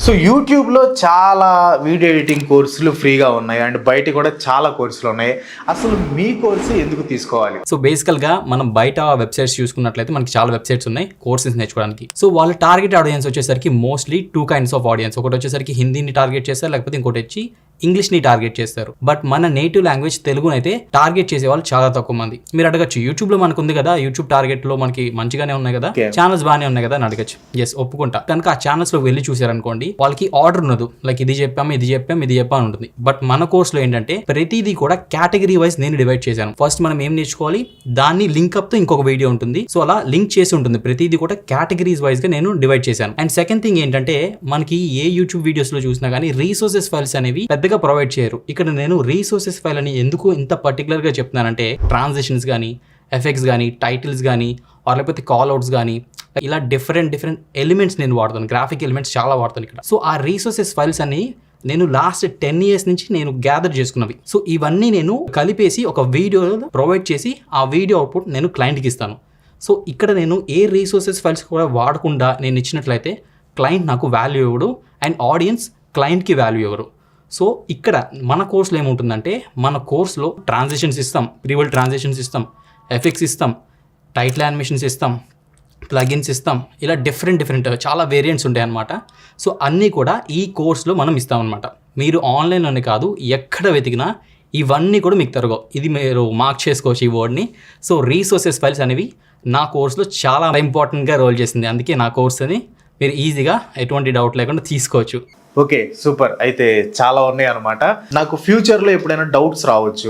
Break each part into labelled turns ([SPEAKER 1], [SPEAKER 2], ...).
[SPEAKER 1] So యూట్యూబ్లో చాలా video editing కోర్సులు ఫ్రీగా ఉన్నాయి అండ్ బయట కూడా చాలా కోర్సులు ఉన్నాయి. అసలు మీ కోర్సు ఎందుకు తీసుకోవాలి?
[SPEAKER 2] సో బేసికల్గా మనం బయట వెబ్సైట్స్ చూసుకున్నట్లయితే మనకి చాలా వెబ్సైట్స్ ఉన్నాయి కోర్సెస్ నేర్చుకోవడానికి. సో వాళ్ళ టార్గెట్ ఆడియన్స్ వచ్చేసరికి మోస్ట్లీ 2 kinds ఆఫ్ ఆడియన్స్. ఒకటి వచ్చేసరికి హిందీని టార్గెట్ చేస్తారు, లేకపోతే ఇంకోటి వచ్చి ఇంగ్లీష్ని టార్గెట్ చేస్తారు. బట్ మన నేటివ్ లాంగ్వేజ్ తెలుగునైతే టార్గెట్ చేసే వాళ్ళు చాలా తక్కువ మంది. మీరు అడగచ్చు యూట్యూబ్లో మనకు ఉంది కదా, యూట్యూబ్ టార్గెట్లో మనకి మంచిగానే ఉన్నాయి కదా, ఛానల్స్ బాగానే ఉన్నాయి కదా అని అడగచ్చు. ఎస్, ఒప్పుకుంటా. కనుక ఆ ఛానల్స్లో వెళ్ళి చూసారనుకోండి, వాళ్ళకి ఆర్డర్ ఉండదు. లైక్ ఇది చెప్పాము ఉంటుంది. బట్ మన కోర్సులో ఏంటంటే ప్రతిదీ కూడా కేటగిరీ వైజ్ నేను డివైడ్ చేశాను. ఫస్ట్ మనం ఏం నేర్చుకోవాలి, దాన్ని లింక్ అప్ తో ఇంకొక వీడియో ఉంటుంది. సో అలా లింక్ చేసి ఉంటుంది. ప్రతిదీ కూడా కేటగిరీస్ వైజ్ గా నేను డివైడ్ చేశాను. అండ్ సెకండ్ థింగ్ ఏంటంటే, మనకి ఏ యూట్యూబ్ వీడియోస్ లో చూసినా కానీ రీసోర్సెస్ ఫైల్స్ అనేవి పెద్దగా ప్రొవైడ్ చేయరు. ఇక్కడ నేను రీసోర్సెస్ ఫైల్ అని ఎందుకు ఇంత పర్టికులర్ గా చెప్తున్నానంటే, ట్రాన్సిషన్స్ కానీ, ఎఫెక్ట్స్ కానీ, టైటిల్స్ కానీ, లేకపోతే కాల్ అవుట్స్ కానీ, ఇలా డిఫరెంట్ ఎలిమెంట్స్ నేను వాడతాను. గ్రాఫిక్ ఎలిమెంట్స్ చాలా వాడతాను ఇక్కడ. సో ఆ రీసోర్సెస్ ఫైల్స్ అన్ని నేను లాస్ట్ 10 years నుంచి నేను గ్యాదర్ చేసుకున్నవి. సో ఇవన్నీ నేను కలిపేసి ఒక వీడియో ప్రొవైడ్ చేసి ఆ వీడియో అవుట్పుట్ నేను క్లయింట్కి ఇస్తాను. సో ఇక్కడ నేను ఏ రీసోర్సెస్ ఫైల్స్ కూడా వాడకుండా నేను ఇచ్చినట్లయితే క్లయింట్ నాకు వాల్యూ ఇవ్వడు అండ్ ఆడియన్స్ క్లయింట్కి వాల్యూ ఇవ్వరు. సో ఇక్కడ మన కోర్సులో ఏముంటుందంటే, మన కోర్సులో ట్రాన్సిషన్స్ ఇస్తాం, ప్రీవల్ ట్రాన్సిషన్స్ ఇస్తాం, ఎఫెక్ట్స్ ఇస్తాం, టైటిల్ యానిమేషన్స్ ఇస్తాం, ప్లగిన్స్ ఇస్తాం, ఇలా డిఫరెంట్ చాలా వేరియంట్స్ ఉంటాయి అన్నమాట. సో అన్నీ కూడా ఈ కోర్సులో మనం ఇస్తామన్నమాట. మీరు ఆన్లైన్లోనే కాదు, ఎక్కడ వెతికినా ఇవన్నీ కూడా మీకు తరగవు. ఇది మీరు మార్క్ చేసుకోవచ్చు ఈ వర్డ్ని. సో రీసోర్సెస్ ఫైల్స్ అనేవి నా కోర్సులో చాలా ఇంపార్టెంట్గా రోల్ చేసింది. అందుకే నా కోర్స్ అని మీరు ఈజీగా ఎటువంటి డౌట్ లేకుండా తీసుకోవచ్చు.
[SPEAKER 1] Okay, super. అయితే చాలా ఉన్నాయి అనమాట. నాకు ఫ్యూచర్లో ఎప్పుడైనా డౌట్స్ రావచ్చు.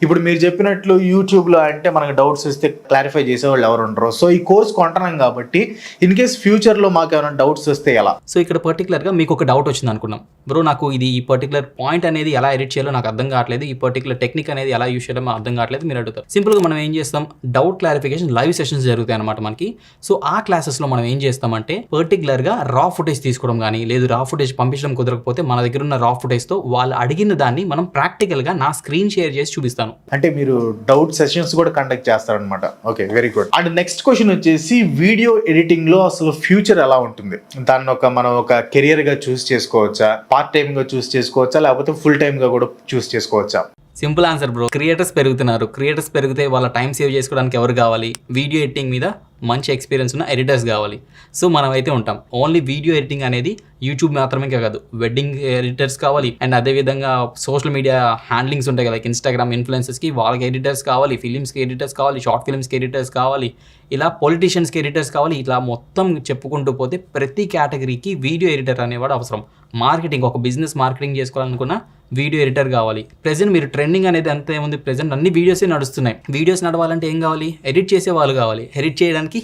[SPEAKER 1] ఇప్పుడు మీరు చెప్పినట్లు యూట్యూబ్లో అంటే మనకు డౌట్స్ వస్తే క్లారిఫై చేసేవాళ్ళు ఎవరు ఉండరు. సో ఈ కోర్స్ కొంటున్నాం కాబట్టి ఇన్ కేస్ ఫ్యూచర్లో మాకు ఏమైనా డౌట్స్ వస్తే ఎలా?
[SPEAKER 2] సో ఇక్కడ పర్టికులర్గా మీకు ఒక డౌట్ వచ్చింది అనుకున్నాం, బ్రో నాకు ఇది ఈ పర్టికులర్ పాయింట్ అనేది ఎలా ఎడిట్ చేయాలో నాకు అర్థం కావట్లేదు, ఈ పర్టికులర్ టెక్నిక్ అనేది ఎలా యూస్ చేయడం అర్థం కావట్లేదు మీరు అడుగుతారు. సింపుల్గా మనం ఏం చేస్తాం, డౌట్ క్లారిఫికేషన్ లైవ్ సెషన్స్ జరుగుతాయి అనమాట మనకి. సో ఆ క్లాసెస్లో మనం ఏం చేస్తామంటే, పర్టికులర్గా రా ఫుటేజ్ తీసుకోవడం కానీ, లేదు రా ఫుటేజ్ పంపించడం కుదరకపోతే మన దగ్గర ఉన్న రా ఫుటేజ్ తో వాళ్ళు అడిగిన దాన్ని మనం ప్రాక్టికల్ గా నా స్క్రీన్ షేర్ చేసి చూపిస్తాను.
[SPEAKER 1] అంటే మీరు డౌట్ సెషన్స్ కూడా కండక్ట్ చేస్తారనమాట. Okay, very good. And next question వచ్చేసి, వీడియో ఎడిటింగ్ లో అసలు ఫ్యూచర్ ఎలా ఉంటుంది? దాన్ని మనం ఒక కెరియర్ గా చూస్ చేసుకోవచ్చా, పార్ట్ టైమ్ గా చూస్ చేసుకోవచ్చా, లేకపోతే ఫుల్ టైమ్ గా కూడా చూస్ చేసుకోవచ్చా?
[SPEAKER 2] సింపుల్ ఆన్సర్ బ్రో, క్రియేటర్స్ పెరుగుతున్నారు. క్రియేటర్స్ పెరిగితే వాళ్ళ టైం సేవ్ చేసుకోవడానికి ఎవరు కావాలి? వీడియో ఎడిటింగ్ మీద మంచి ఎక్స్పీరియన్స్ ఉన్న ఎడిటర్స్ కావాలి. సో మనం అయితే ఉంటాం. ఓన్లీ వీడియో ఎడిటింగ్ అనేది యూట్యూబ్ మాత్రమే కాదు, వెడ్డింగ్ ఎడిటర్స్ కావాలి, అండ్ అదేవిధంగా సోషల్ మీడియా హ్యాండ్లింగ్స్ ఉంటాయి కదా, ఇన్స్టాగ్రామ్ ఇన్ఫ్లుయెన్సర్స్కి వాళ్ళకి ఎడిటర్స్ కావాలి, ఫిలిమ్స్కి ఎడిటర్స్ కావాలి, షార్ట్ ఫిల్మ్స్కి ఎడిటర్స్ కావాలి, ఇలా పొలిటీషియన్స్కి ఎడిటర్స్ కావాలి. ఇట్లా మొత్తం చెప్పుకుంటూ పోతే ప్రతి కేటగిరీకి వీడియో ఎడిటర్ అనేవాడు అవసరం. మార్కెటింగ్, ఒక బిజినెస్ మార్కెటింగ్ చేసుకోవాలనుకున్న వీడియో ఎడిటర్ కావాలి. ప్రెజెంట్ మీరు ట్రెండింగ్ అనేది అంత ఏముంది, ప్రెజెంట్ అన్ని వీడియోసే నడుస్తున్నాయి. వీడియోస్ నడవాలంటే ఏం కావాలి? ఎడిట్ చేసే వాళ్ళు కావాలి. ఎడిట్ చేయడానికి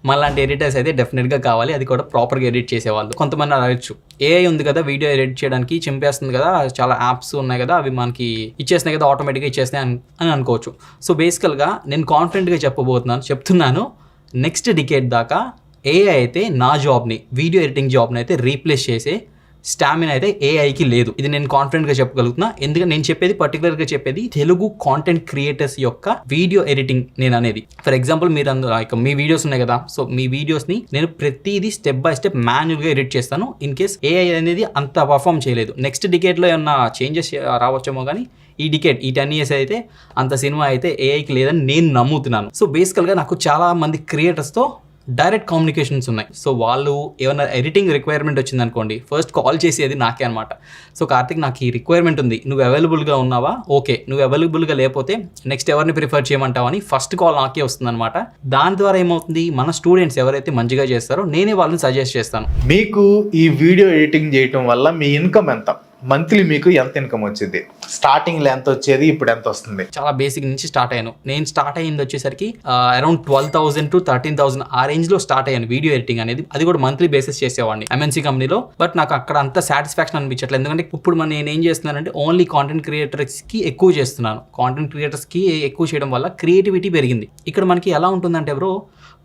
[SPEAKER 2] మళ్ళాంటి ఎడిటర్స్ అయితే డెఫినెట్గా కావాలి, అది కూడా ప్రాపర్గా ఎడిట్ చేసేవాళ్ళు. కొంతమంది అడగచ్చు, ఏఐ ఉంది కదా వీడియో ఎడిట్ చేయడానికి, చింపేస్తుంది కదా, చాలా యాప్స్ ఉన్నాయి కదా, అవి మనకి ఇచ్చేస్తున్నాయి కదా, ఆటోమేటిక్గా ఇచ్చేస్తాయి అని అనుకోవచ్చు. సో బేసికల్గా నేను కాన్ఫిడెంట్గా చెప్తున్నాను, నెక్స్ట్ డికేడ్ దాకా ఏఐ అయితే నా జాబ్ని, వీడియో ఎడిటింగ్ జాబ్ని అయితే రీప్లేస్ చేసే స్టామినా అయితే ఏఐకి లేదు. ఇది నేను కాన్ఫిడెంట్గా చెప్పగలుగుతున్నా. ఎందుకంటే నేను చెప్పేది పర్టికులర్గా చెప్పేది తెలుగు కాంటెంట్ క్రియేటర్స్ యొక్క వీడియో ఎడిటింగ్ నేను అనేది. ఫర్ ఎగ్జాంపుల్ మీరు అందులో మీ వీడియోస్ ఉన్నాయి కదా, సో మీ వీడియోస్ని నేను ప్రతిదీ స్టెప్ బై స్టెప్ మాన్యువల్గా ఎడిట్ చేస్తాను. ఇన్ కేస్ ఏఐ అనేది అంత పర్ఫామ్ చేయలేదు. నెక్స్ట్ డికేడ్లో ఏమన్నా చేంజెస్ రావచ్చేమో కానీ ఈ డికేడ్, ఈ 10 years అయితే అంత సినిమా అయితే ఏఐకి లేదని నేను నమ్ముతున్నాను. సో బేసికల్గా నాకు చాలా మంది క్రియేటర్స్తో డైరెక్ట్ కమ్యూనికేషన్స్ ఉన్నాయి. సో వాళ్ళు ఏమైనా ఎడిటింగ్ రిక్వైర్మెంట్ వచ్చిందనుకోండి, ఫస్ట్ కాల్ చేసేది నాకే అనమాట. సో కార్తిక్, నాకు ఈ రిక్వైర్మెంట్ ఉంది, నువ్వు అవైలబుల్గా ఉన్నావా? ఓకే, నువ్వు అవైలబుల్గా లేకపోతే నెక్స్ట్ ఎవరిని ప్రిఫర్ చేయమంటావు అని ఫస్ట్ కాల్ నాకే వస్తుందన్నమాట. దాని ద్వారా ఏమవుతుంది, మన స్టూడెంట్స్ ఎవరైతే మంచిగా చేస్తారో నేనే వాళ్ళని సజెస్ట్ చేస్తాను.
[SPEAKER 1] మీకు ఈ వీడియో ఎడిటింగ్ చేయటం వల్ల మీ ఇన్కమ్ ఎంత? మంత్లీ మీకు ఎంత ఇన్కమ్ వచ్చింది? స్టార్టింగ్లో ఎంత వచ్చేది, ఇప్పుడు ఎంత వస్తుంది?
[SPEAKER 2] చాలా బేసిక్ నుంచి స్టార్ట్ అయ్యాను. నేను స్టార్ట్ అయ్యింది వచ్చేసరికి అరౌండ్ 12,000 to 13,000 ఆ రేంజ్లో స్టార్ట్ అయ్యాను వీడియో ఎడిటింగ్ అనేది. అది కూడా మంత్లీ బేసిస్ చేసేవాడిని ఎంఎన్సీ కంపెనీలో. బట్ నాకు అక్కడ అంత సాటిస్ఫాక్షన్ అనిపించట్లేదు. ఎందుకంటే ఇప్పుడు నేను ఏం చేస్తున్నానంటే ఓన్లీ కాంటెంట్ క్రియేటర్స్కి ఎక్కువ చేస్తున్నాను. కాంటెంట్ క్రియేటర్స్కి ఎక్కువ చేయడం వల్ల క్రియేటివిటీ పెరిగింది. ఇక్కడ మనకి ఎలా ఉంటుందంటే bro,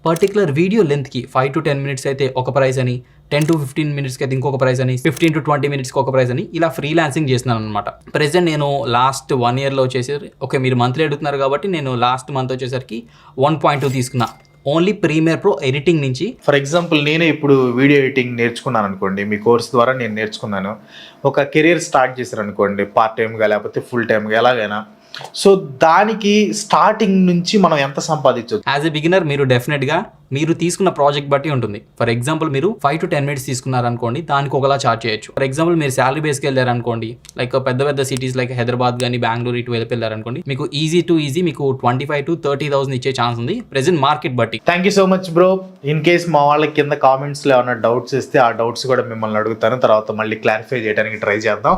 [SPEAKER 2] particular video లెంత్కి 5 to 10 minutes అయితే ఒక ప్రైస్ అని, 10 to 15 minutesకి అయితే ఇంకొక ప్రైస్ అని, 15 to 20 minutesకి ఒక ప్రైస్ అని, ఇలా ఫ్రీలాన్సింగ్ చేస్తున్నాను అనమాట. ప్రెజెంట్ నేను లాస్ట్ 1 yearలో వచ్చేసి, ఓకే మీరు మంత్లీ అడుగుతున్నారు కాబట్టి నేను లాస్ట్ మంత్ వచ్చేసరికి 1.2 తీసుకున్నా ఓన్లీ ప్రీమియర్ ప్రో ఎడిటింగ్ నుంచి
[SPEAKER 1] ఫర్ ఎగ్జాంపుల్ నేనే ఇప్పుడు వీడియో ఎడిటింగ్ నేర్చుకున్నాను అనుకోండి, మీ కోర్స్ ద్వారా నేను నేర్చుకున్నాను. ఒక కెరీర్ స్టార్ట్ చేశారు అనుకోండి, పార్ట్ టైమ్గా లేకపోతే ఫుల్ టైమ్గా ఎలాగైనా. సో దానికి స్టార్టింగ్ నుంచి మనం ఎంత సంపాదించవచ్చు?
[SPEAKER 2] యాజ్ ఎ బిగినర్ మీరు డెఫినెట్గా మీరు తీసుకున్న ప్రాజెక్ట్ బట్టి ఉంటుంది. ఫర్ ఎగ్జాంపుల్ మీరు 5 to 10 minutes తీసుకున్నారనుకోండి, దానికి ఒకలా చార్జ్ చేయొచ్చు. ఫర్ ఎగ్జాంపుల్ మీరు శాలరీ బేస్కి వెళ్ళారనుకోండి, లైక్ పెద్ద పెద్ద సిటీస్ లైక్ హైదరాబాద్ కానీ బెంగళూరు ఇటు వెళ్ళారనుకోండి, మీకు ఈజీ మీకు 25,000 to 30,000 ఇచ్చే ఛాన్స్ ఉంది ప్రెసెంట్ మార్కెట్ బట్టి.
[SPEAKER 1] Thank you so much bro. In case మా వాళ్ళకి కింద కామెంట్స్లో ఏమైనా డౌట్స్ ఇస్తే ఆ డౌట్స్ కూడా మిమ్మల్ని అడుగుతాను, తర్వాత మళ్ళీ క్లారిఫై చేయడానికి ట్రై చేద్దాం.